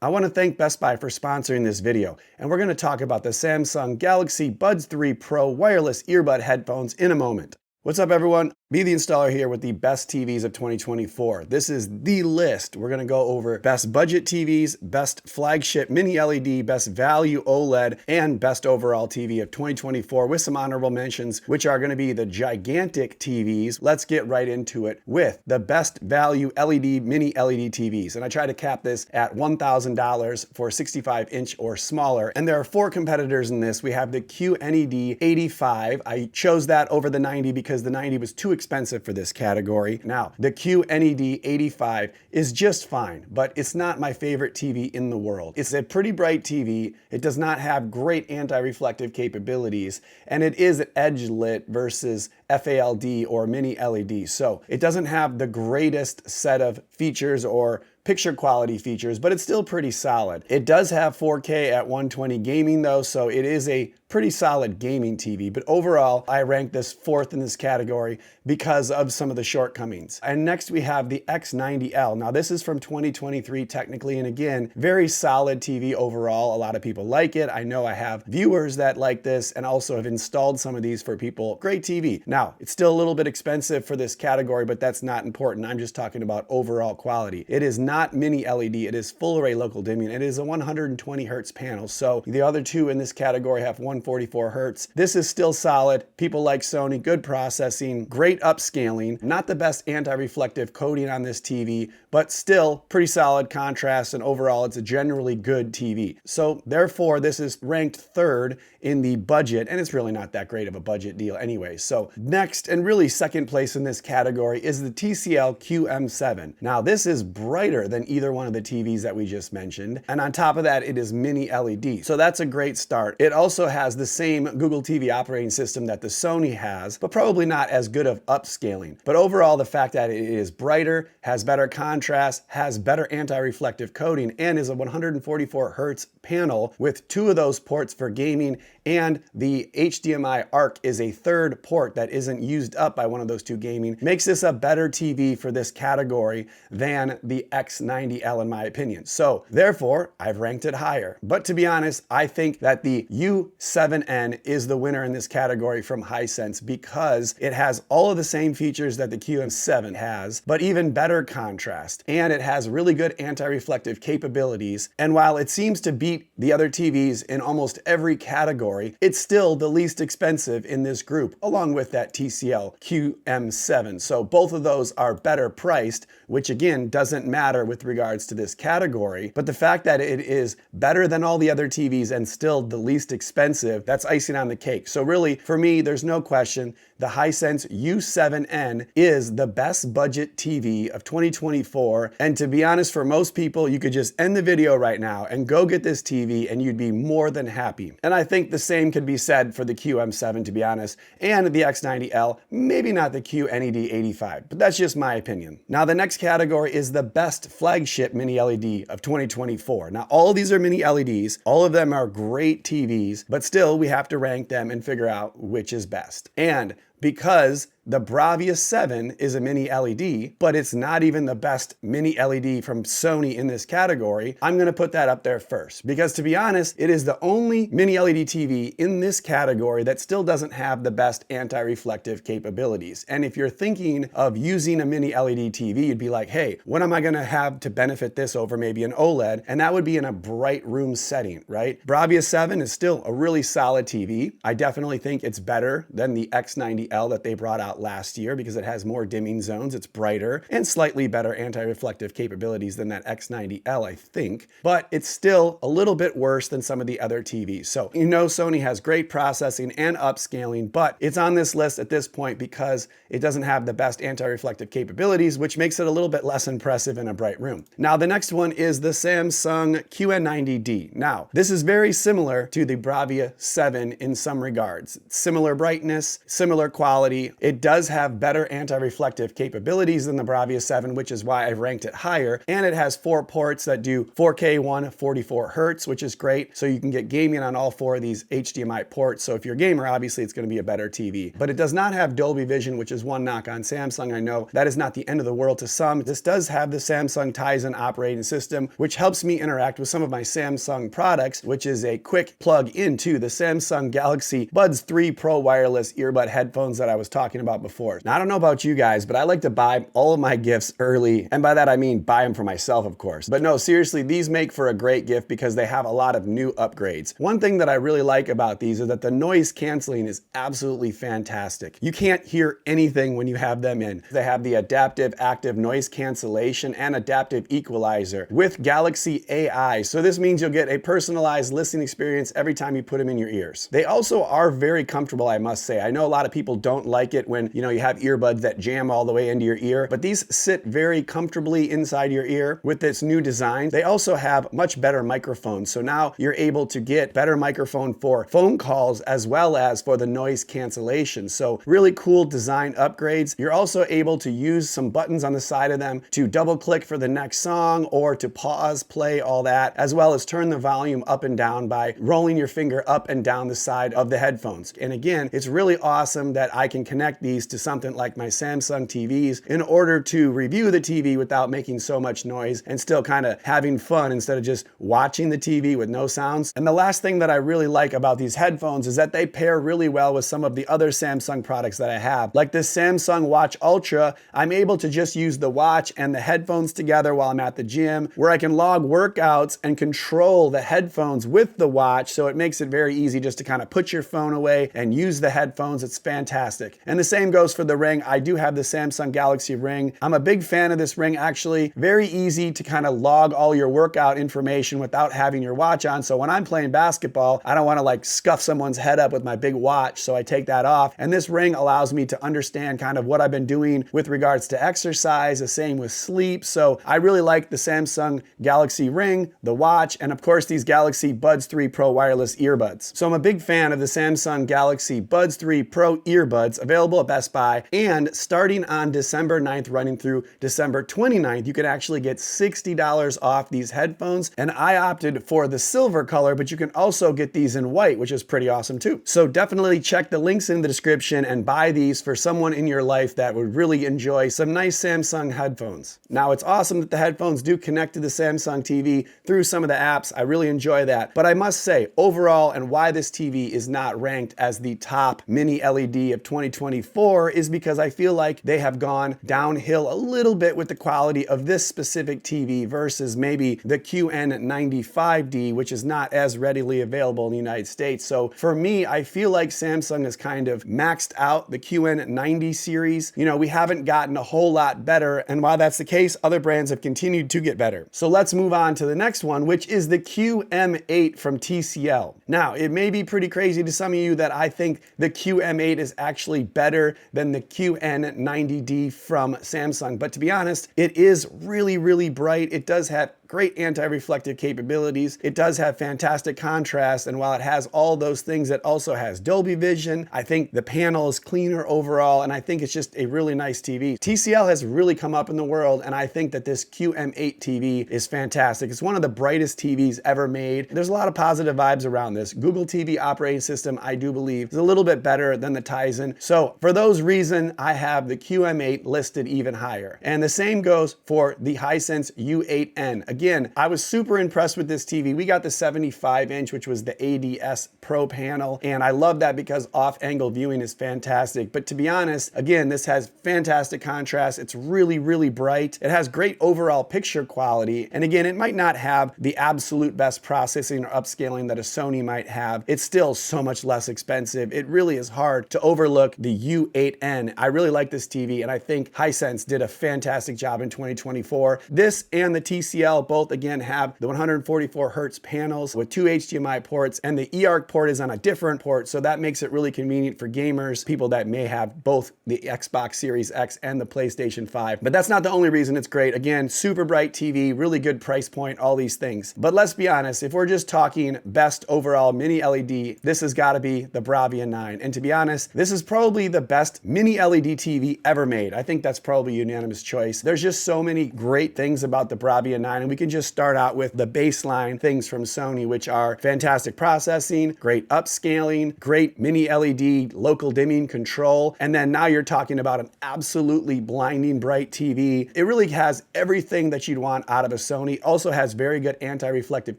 I want to thank Best Buy for sponsoring this video, and we're going to talk about the Samsung Galaxy Buds 3 Pro wireless earbud headphones in a moment. What's up everyone? Be the Installer here with the best TVs of 2024. This is the list. We're going to go over best budget TVs, best flagship mini LED, best value OLED, and best overall TV of 2024 with some honorable mentions, which are going to be the gigantic TVs. Let's get right into it with the best value LED mini LED TVs. And I try to cap this at $1,000 for 65-inch or smaller. And there are 4 competitors in this. We have the QNED 85. I chose that over the 90 because the 90 was too expensive for this category. Now, the QNED 85 is just fine, but it's not my favorite TV in the world. It's a pretty bright TV. It does not have great anti-reflective capabilities, and it is edge lit versus FALD or mini LED. So it doesn't have the greatest set of features or picture quality features, but it's still pretty solid. It does have 4K at 120 gaming though, so it is a pretty solid gaming TV, but overall, I rank this 4th in this category because of some of the shortcomings. And next we have the X90L. Now this is from 2023 technically, and again, very solid TV overall. A lot of people like it. I know I have viewers that like this and also have installed some of these for people. Great TV. Now, it's still a little bit expensive for this category, but that's not important. I'm just talking about overall quality. It is not mini LED, it is full array local dimming. It is a 120 hertz panel. So the other 2 in this category have 144 hertz. This is still solid. People like Sony, good processing, great upscaling, not the best anti-reflective coating on this TV, but still pretty solid contrast, and overall it's a generally good TV. So therefore this is ranked 3rd in the budget, and it's really not that great of a budget deal anyway. So next, and really second place in this category, is the TCL QM7. Now this is brighter than either one of the TVs that we just mentioned, and on top of that it is mini LED. So that's a great start. It also has the same Google TV operating system that the Sony has, but probably not as good of upscaling. But overall, the fact that it is brighter, has better contrast, has better anti-reflective coating, and is a 144 hertz panel with 2 of those ports for gaming, and the HDMI ARC is a 3rd port that isn't used up by one of those 2 gaming, makes this a better TV for this category than the X90L in my opinion. So therefore, I've ranked it higher. But to be honest, I think that the U7N is the winner in this category from Hisense because it has all of the same features that the QM7 has, but even better contrast, and it has really good anti-reflective capabilities. And while it seems to beat the other TVs in almost every category, it's still the least expensive in this group, along with that TCL QM7. So both of those are better priced, which again doesn't matter with regards to this category, but the fact that it is better than all the other TVs and still the least expensive, that's icing on the cake. So really, for me, there's no question, the Hisense U7N is the best budget TV of 2024. And to be honest, for most people, you could just end the video right now and go get this TV and you'd be more than happy. And I think the same could be said for the QM7, to be honest, and the X90L, maybe not the QNED 85, but that's just my opinion. Now, the next category is the best flagship mini LED of 2024. Now, all of these are mini LEDs. All of them are great TVs, but still we have to rank them and figure out which is best. And because the Bravia 7 is a mini LED, but it's not even the best mini LED from Sony in this category, I'm gonna put that up there first. Because to be honest, it is the only mini LED TV in this category that still doesn't have the best anti-reflective capabilities. And if you're thinking of using a mini LED TV, you'd be like, hey, what am I gonna have to benefit this over maybe an OLED? And that would be in a bright room setting, right? Bravia 7 is still a really solid TV. I definitely think it's better than the X90L that they brought out last year because it has more dimming zones, it's brighter, and slightly better anti-reflective capabilities than that X90L, I think. But it's still a little bit worse than some of the other TVs. So you know Sony has great processing and upscaling, but it's on this list at this point because it doesn't have the best anti-reflective capabilities, which makes it a little bit less impressive in a bright room. Now, the next one is the Samsung QN90D. Now, this is very similar to the Bravia 7 in some regards. Similar brightness, similar quality. It does have better anti-reflective capabilities than the Bravia 7, which is why I've ranked it higher. And it has 4 ports that do 4K 144 Hertz, which is great. So you can get gaming on all 4 of these HDMI ports. So if you're a gamer, obviously it's going to be a better TV. But it does not have Dolby Vision, which is one knock on Samsung. I know that is not the end of the world to some. This does have the Samsung Tizen operating system, which helps me interact with some of my Samsung products, which is a quick plug into the Samsung Galaxy Buds 3 Pro wireless earbud headphones that I was talking about before. Now, I don't know about you guys, but I like to buy all of my gifts early. And by that, I mean buy them for myself, of course. But no, seriously, these make for a great gift because they have a lot of new upgrades. One thing that I really like about these is that the noise canceling is absolutely fantastic. You can't hear anything when you have them in. They have the adaptive active noise cancellation and adaptive equalizer with Galaxy AI. So this means you'll get a personalized listening experience every time you put them in your ears. They also are very comfortable, I must say. I know a lot of people don't like it when, you have earbuds that jam all the way into your ear, but these sit very comfortably inside your ear with this new design. They also have much better microphones. So now you're able to get better microphone for phone calls as well as for the noise cancellation. So really cool design upgrades. You're also able to use some buttons on the side of them to double click for the next song or to pause, play, all that, as well as turn the volume up and down by rolling your finger up and down the side of the headphones. And again, it's really awesome that I can connect these to something like my Samsung TVs in order to review the TV without making so much noise and still kind of having fun instead of just watching the TV with no sounds. And the last thing that I really like about these headphones is that they pair really well with some of the other Samsung products that I have. Like this Samsung Watch Ultra, I'm able to just use the watch and the headphones together while I'm at the gym, where I can log workouts and control the headphones with the watch. So it makes it very easy just to kind of put your phone away and use the headphones. It's fantastic. And the same goes for the ring. I do have the Samsung Galaxy Ring. I'm a big fan of this ring, actually. Very easy to kind of log all your workout information without having your watch on. So when I'm playing basketball, I don't want to like scuff someone's head up with my big watch. So I take that off. And this ring allows me to understand kind of what I've been doing with regards to exercise, the same with sleep. So I really like the Samsung Galaxy Ring, the watch, and of course these Galaxy Buds 3 Pro wireless earbuds. So I'm a big fan of the Samsung Galaxy Buds 3 Pro earbuds available at Best Buy, and starting on December 9th running through December 29th, you can actually get $60 off these headphones. And I opted for the silver color, but you can also get these in white, which is pretty awesome too. So definitely check the links in the description and buy these for someone in your life that would really enjoy some nice Samsung headphones. Now, it's awesome that the headphones do connect to the Samsung TV through some of the apps. I really enjoy that. But I must say, overall, and why this TV is not ranked as the top mini LED of 2024 is because I feel like they have gone downhill a little bit with the quality of this specific TV versus maybe the QN95D, which is not as readily available in the United States. So for me, I feel like Samsung has kind of maxed out the QN90 series. We haven't gotten a whole lot better. And while that's the case, other brands have continued to get better. So let's move on to the next one, which is the QM8 from TCL. Now, it may be pretty crazy to some of you that I think the QM8 is actually better than the QN90D from Samsung. But to be honest, it is really, really bright. It does have great anti-reflective capabilities. It does have fantastic contrast, and while it has all those things, it also has Dolby Vision. I think the panel is cleaner overall, and I think it's just a really nice TV. TCL has really come up in the world, and I think that this QM8 TV is fantastic. It's one of the brightest TVs ever made. There's a lot of positive vibes around this. Google TV operating system, I do believe, is a little bit better than the Tizen. So for those reasons, I have the QM8 listed even higher. And the same goes for the Hisense U8N. Again, I was super impressed with this TV. We got the 75-inch, which was the ADS Pro panel, and I love that because off-angle viewing is fantastic. But to be honest, again, this has fantastic contrast. It's really, really bright. It has great overall picture quality. And again, it might not have the absolute best processing or upscaling that a Sony might have. It's still so much less expensive. It really is hard to overlook the U8N. I really like this TV, and I think Hisense did a fantastic job in 2024. This and the TCL both, again, have the 144 hertz panels with 2 HDMI ports, and the eARC port is on a different port, so that makes it really convenient for gamers, people that may have both the Xbox Series X and the PlayStation 5. But that's not the only reason it's great. Again, super bright TV, really good price point, all these things. But let's be honest, if we're just talking best overall mini LED, this has got to be the Bravia 9. And to be honest, this is probably the best mini LED TV ever made. I think that's probably a unanimous choice. There's just so many great things about the Bravia 9, and we can just start out with the baseline things from Sony, which are fantastic processing, great upscaling, great mini LED local dimming control, and then now you're talking about an absolutely blinding bright TV. It really has everything that you'd want out of a Sony. Also has very good anti-reflective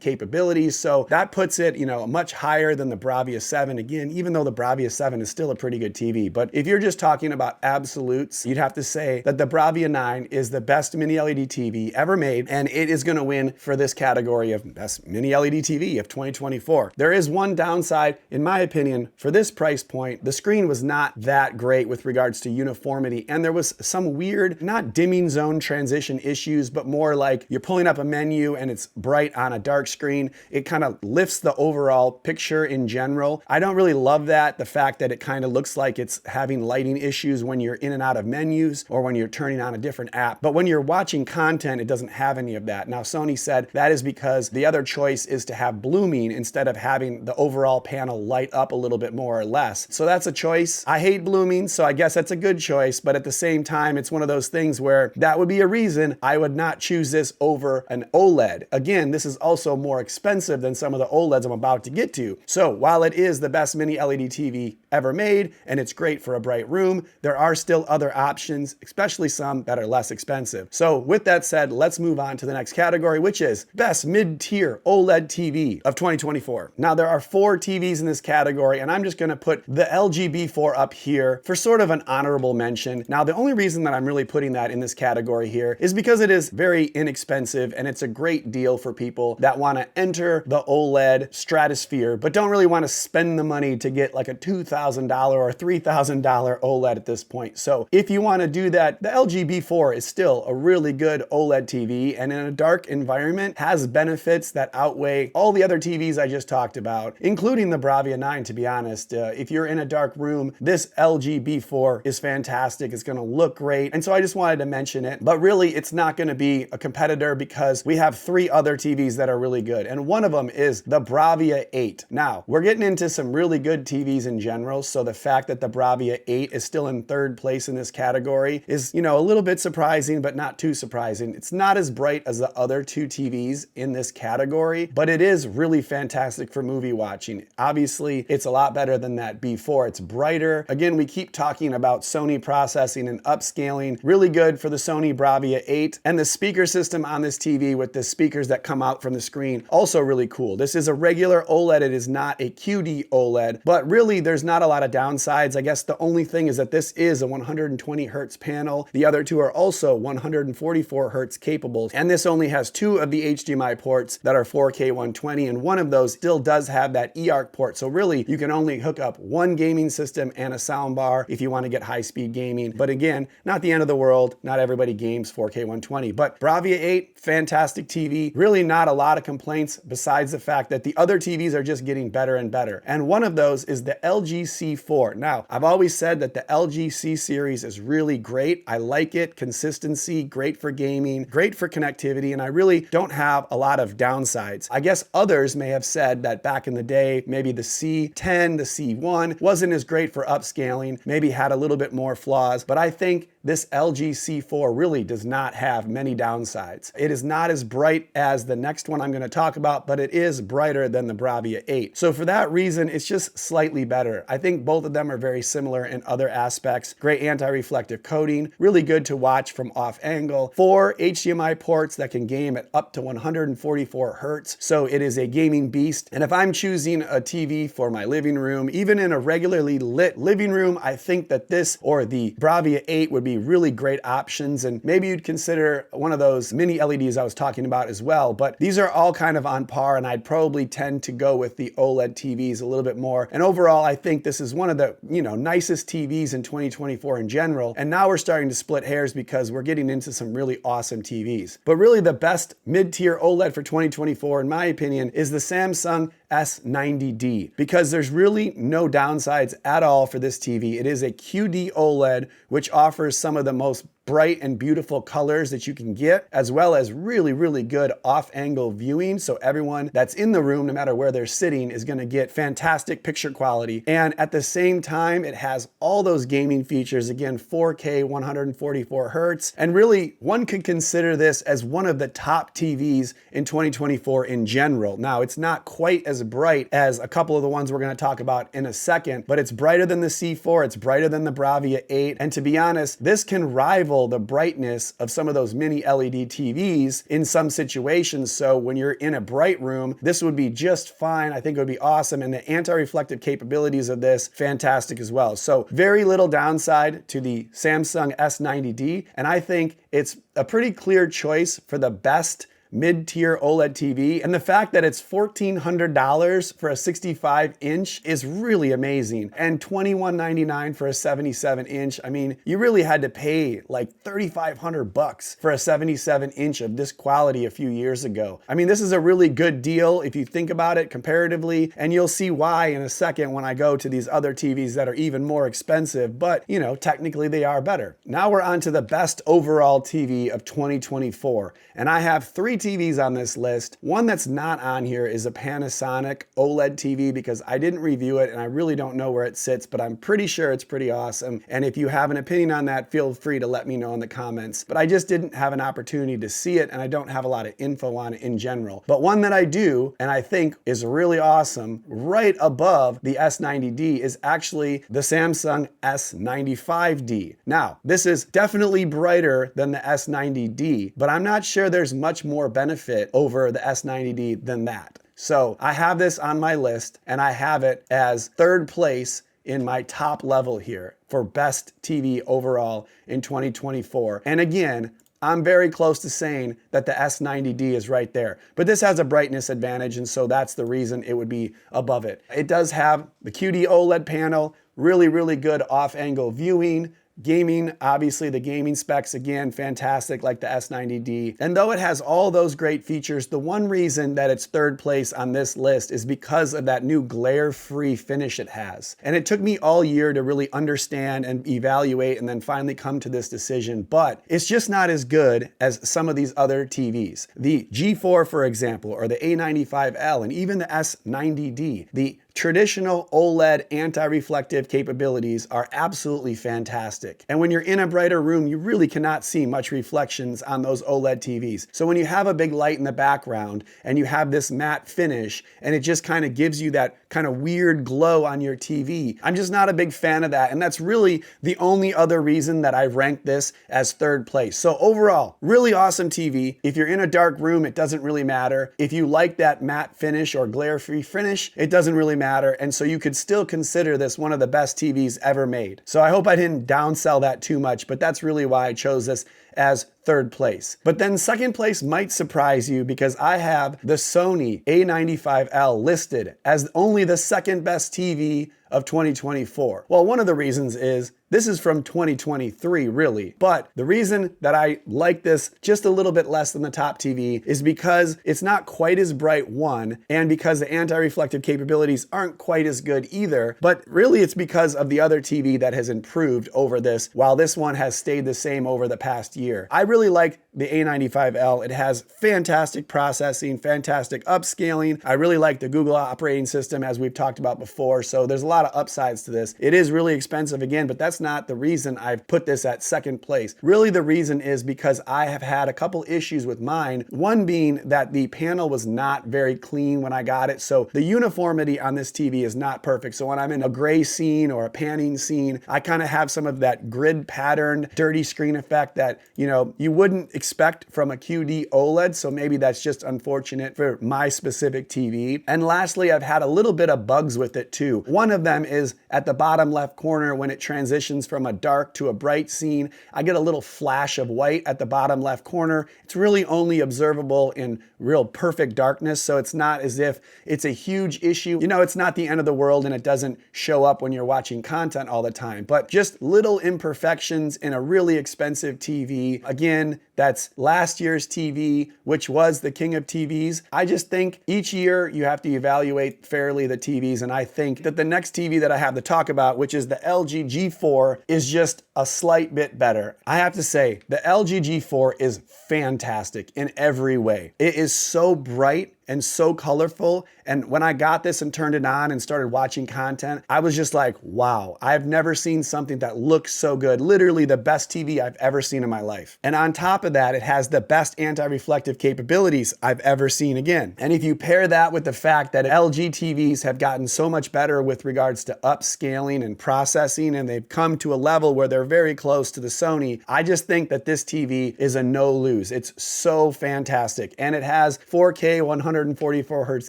capabilities, so that puts it, much higher than the Bravia 7. Again, even though the Bravia 7 is still a pretty good TV, but if you're just talking about absolutes, you'd have to say that the Bravia 9 is the best mini LED TV ever made, and it is going to win for this category of best mini LED TV of 2024. There is one downside, in my opinion, for this price point. The screen was not that great with regards to uniformity, and there was some weird, not dimming zone transition issues, but more like you're pulling up a menu and it's bright on a dark screen. It kind of lifts the overall picture in general. I don't really love that, the fact that it kind of looks like it's having lighting issues when you're in and out of menus or when you're turning on a different app. But when you're watching content, it doesn't have any of that. Now, Sony said that is because the other choice is to have blooming instead of having the overall panel light up a little bit more or less. So that's a choice. I hate blooming, so I guess that's a good choice, but at the same time, it's one of those things where that would be a reason I would not choose this over an OLED. Again, this is also more expensive than some of the OLEDs I'm about to get to. So while it is the best mini LED TV ever made, and it's great for a bright room, there are still other options, especially some that are less expensive. So with that said, let's move on to the next category, which is best mid-tier OLED TV of 2024. Now, there are 4 TVs in this category, and I'm just gonna put the LG B4 up here for sort of an honorable mention. Now, the only reason that I'm really putting that in this category here is because it is very inexpensive, and it's a great deal for people that wanna enter the OLED stratosphere, but don't really wanna spend the money to get like a $2,000 or $3,000 OLED at this point. So if you wanna do that, the LG B4 is still a really good OLED TV, and in a dark environment has benefits that outweigh all the other TVs I just talked about, including the Bravia 9, to be honest. If you're in a dark room, this LG B4 is fantastic. It's gonna look great. And so I just wanted to mention it, but really it's not gonna be a competitor because we have 3 other TVs that are really good. And one of them is the Bravia 8. Now, we're getting into some really good TVs in general, so the fact that the Bravia 8 is still in 3rd place in this category is, a little bit surprising, but not too surprising. It's not as bright as the other 2 TVs in this category, but it is really fantastic for movie watching. Obviously, it's a lot better than that B4. It's brighter. Again, we keep talking about Sony processing and upscaling. Really good for the Sony Bravia 8. And the speaker system on this TV with the speakers that come out from the screen, also really cool. This is a regular OLED. It is not a QD OLED, but really there's not a lot of downsides. I guess the only thing is that this is a 120 hertz panel. The other 2 are also 144 hertz capable, and this only has 2 of the HDMI ports that are 4K 120, and one of those still does have that eARC port. So really, you can only hook up one gaming system and a soundbar if you want to get high-speed gaming. But again, not the end of the world. Not everybody games 4K 120. But Bravia 8, fantastic TV. Really not a lot of complaints besides the fact that the other TVs are just getting better and better. And one of those is the LG C4. Now, I've always said that the LG C series is really great. I like it. Consistency, great for gaming, great for connectivity, and I really don't have a lot of downsides. I guess others may have said that back in the day, maybe the C10, the C1 wasn't as great for upscaling, maybe had a little bit more flaws, but I think this LG C4 really does not have many downsides. It is not as bright as the next one I'm going to talk about, but it is brighter than the Bravia 8. So for that reason, it's just slightly better. I think both of them are very similar in other aspects. Great anti-reflective coating, really good to watch from off angle. 4 HDMI ports that can game at up to 144 hertz. So it is a gaming beast. And if I'm choosing a TV for my living room, even in a regularly lit living room, I think that this or the Bravia 8 would be really great options, and maybe you'd consider one of those mini LEDs I was talking about as well. But these are all kind of on par, and I'd probably tend to go with the OLED TVs a little bit more. And overall, I think this is one of the nicest TVs in 2024 in general. And now we're starting to split hairs because we're getting into some really awesome TVs. But really the best mid-tier OLED for 2024, in my opinion, is the Samsung S90D, because there's really no downsides at all for this TV. It is a QD OLED, which offers some of the most bright and beautiful colors that you can get, as well as really, really good off-angle viewing. So everyone that's in the room, no matter where they're sitting, is gonna get fantastic picture quality. And at the same time, it has all those gaming features, again, 4K, 144 Hertz. And really, one could consider this as one of the top TVs in 2024 in general. Now, it's not quite as bright as a couple of the ones we're gonna talk about in a second, but it's brighter than the C4, it's brighter than the Bravia 8. And to be honest, this can rival the brightness of some of those mini LED TVs in some situations. So when you're in a bright room, this would be just fine. I think it would be awesome. And the anti-reflective capabilities of this, fantastic as well. So very little downside to the Samsung S90D. And I think it's a pretty clear choice for the best mid-tier OLED TV. And the fact that it's $1,400 for a 65-inch is really amazing. And $2,199 for a 77-inch. I mean, you really had to pay like $3,500 for a 77-inch of this quality a few years ago. I mean, this is a really good deal if you think about it comparatively, and you'll see why in a second when I go to these other TVs that are even more expensive, but you know, technically they are better. Now we're on to the best overall TV of 2024. And I have three TVs on this list. One that's not on here is a Panasonic OLED TV, because I didn't review it and I really don't know where it sits, but I'm pretty sure it's pretty awesome. And if you have an opinion on that, feel free to let me know in the comments. But I just didn't have an opportunity to see it, and I don't have a lot of info on it in general. But one that I do, and I think is really awesome, right above the S90D, is actually the Samsung S95D. Now, this is definitely brighter than the S90D, but I'm not sure there's much more benefit over the S90D than that. So I have this on my list, and I have it as third place in my top level here for best TV overall in 2024. And again, I'm very close to saying that the S90D is right there, but this has a brightness advantage, and so that's the reason it would be above it. It does have the QD OLED panel, really, really good off-angle viewing. Gaming, obviously the gaming specs, again, fantastic like the S90D. And though it has all those great features, the one reason that it's third place on this list is because of that new glare-free finish it has. And it took me all year to really understand and evaluate and then finally come to this decision, but it's just not as good as some of these other TVs. The G4, for example, or the A95L, and even the S90D, the traditional OLED anti-reflective capabilities are absolutely fantastic. And when you're in a brighter room, you really cannot see much reflections on those OLED TVs. So when you have a big light in the background and you have this matte finish and it just kind of gives you that kind of weird glow on your TV, I'm just not a big fan of that. And that's really the only other reason that I've ranked this as third place. So overall, really awesome TV. If you're in a dark room, it doesn't really matter. If you like that matte finish or glare-free finish, it doesn't really matter. And so you could still consider this one of the best TVs ever made. So I hope I didn't downsell that too much, but that's really why I chose this as third place. But then second place might surprise you, because I have the Sony A95L listed as only the second best TV of 2024. Well, one of the reasons is this is from 2023, really. But the reason that I like this just a little bit less than the top TV is because it's not quite as bright, one, and because the anti-reflective capabilities aren't quite as good either. But really, it's because of the other TV that has improved over this, while this one has stayed the same over the past year. I really like the A95L. It has fantastic processing, fantastic upscaling. I really like the Google operating system, as we've talked about before. So there's a lot of upsides to this. It is really expensive again, but that's not the reason I've put this at second place. Really, the reason is because I have had a couple issues with mine. One being that the panel was not very clean when I got it. So the uniformity on this TV is not perfect. So when I'm in a gray scene or a panning scene, I kind of have some of that grid patterned dirty screen effect that, you know, you wouldn't expect from a QD OLED. So maybe that's just unfortunate for my specific TV. And lastly, I've had a little bit of bugs with it too. One of them is at the bottom left corner when it transitions from a dark to a bright scene. I get a little flash of white at the bottom left corner. It's really only observable in real perfect darkness, so it's not as if it's a huge issue. You know, it's not the end of the world and it doesn't show up when you're watching content all the time, but just little imperfections in a really expensive TV. Again, that's last year's TV, which was the king of TVs. I just think each year you have to evaluate fairly the TVs, and I think that the next TV that I have to talk about, which is the LG G4, is just a slight bit better. I have to say, the LG G4 is fantastic in every way. It is so bright and so colorful. And when I got this and turned it on and started watching content, I was just like, wow, I've never seen something that looks so good. Literally the best TV I've ever seen in my life. And on top of that, it has the best anti-reflective capabilities I've ever seen again. And if you pair that with the fact that LG TVs have gotten so much better with regards to upscaling and processing, and they've come to a level where they're very close to the Sony, I just think that this TV is a no lose. It's so fantastic. And it has 4K 144 hertz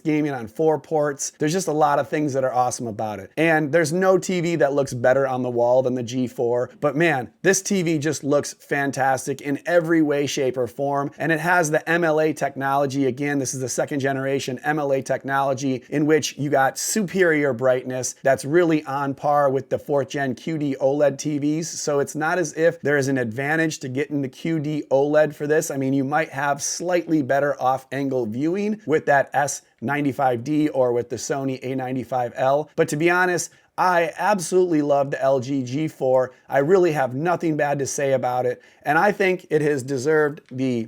gaming on 4 ports. There's just a lot of things that are awesome about it. And there's no TV that looks better on the wall than the G4. But man, this TV just looks fantastic in every way, shape, or form. And it has the MLA technology. Again, this is the second generation MLA technology in which you got superior brightness that's really on par with the 4th gen QD OLED TVs. So it's not as if there is an advantage to getting the QD OLED for this. I mean, you might have slightly better off-angle viewing with that S95D or with the Sony A95L. But to be honest, I absolutely love the LG G4. I really have nothing bad to say about it. And I think it has deserved the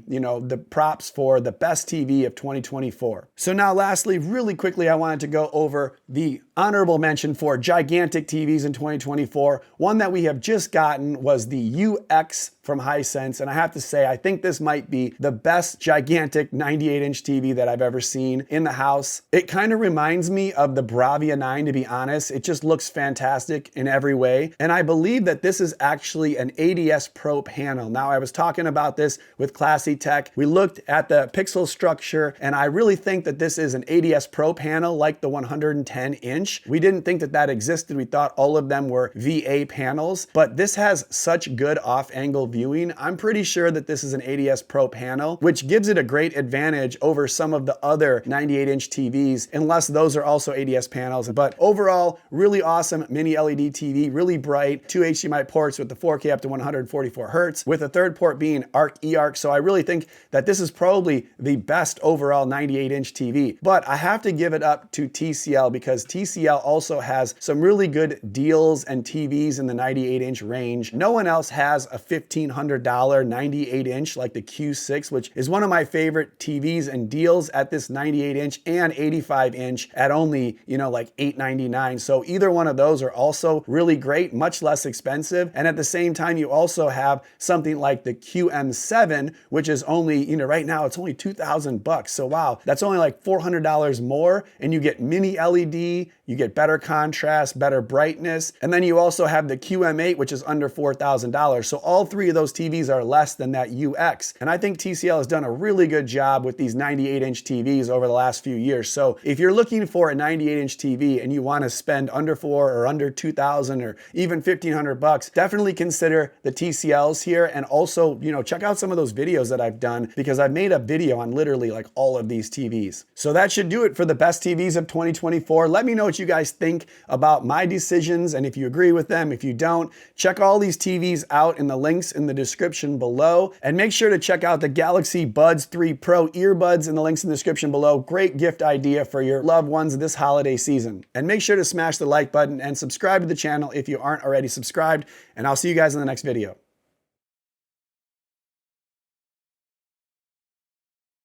props for the best TV of 2024. So now lastly, really quickly, I wanted to go over the honorable mention for gigantic TVs in 2024. One that we have just gotten was the UX from Hisense. And I have to say, I think this might be the best gigantic 98-inch TV that I've ever seen in the house. It kind of reminds me of the Bravia 9, to be honest. It just looks fantastic in every way. And I believe that this is actually an ADS Pro panel. Now, I was talking about this with Classy Tech. We looked at the pixel structure, and I really think that this is an ADS Pro panel like the 110-inch. We didn't think that that existed. We thought all of them were VA panels, but this has such good off-angle viewing. I'm pretty sure that this is an ADS Pro panel, which gives it a great advantage over some of the other 98-inch TVs, unless those are also ADS panels. But overall, really awesome mini LED TV, really bright, 2 HDMI ports with the 4K up to 144 hertz, with a third port being ARC eARC. So I really think that this is probably the best overall 98-inch TV. But I have to give it up to TCL because TCL also has some really good deals and TVs in the 98-inch range. No one else has a $1,500 98-inch like the Q6, which is one of my favorite TVs and deals at this 98-inch and 85-inch at only, like $899. So either one of those are also really great, much less expensive. And at the same time, you also have something like the QM7, which is only, right now it's only $2,000. So wow, that's only like $400 more, and you get mini LED, you get better contrast, better brightness, and then you also have the QM8, which is under $4,000. So all three of those TVs are less than that UX. And I think TCL has done a really good job with these 98-inch TVs over the last few years. So if you're looking for a 98-inch TV and you want to spend under $4,000 or under $2,000 or even $1,500, definitely consider the TCLs here. And also, check out some of those videos that I've done, because I've made a video on literally like all of these TVs. So that should do it for the best TVs of 2024. Let me know what you guys think about my decisions, and if you agree with them. If you don't, check all these TVs out in the links in the description below, and make sure to check out the Galaxy Buds 3 Pro earbuds in the links in the description below. Great gift idea for your loved ones this holiday season. And make sure to smash the like button and subscribe to the channel if you aren't already subscribed, and I'll see you guys in the next video.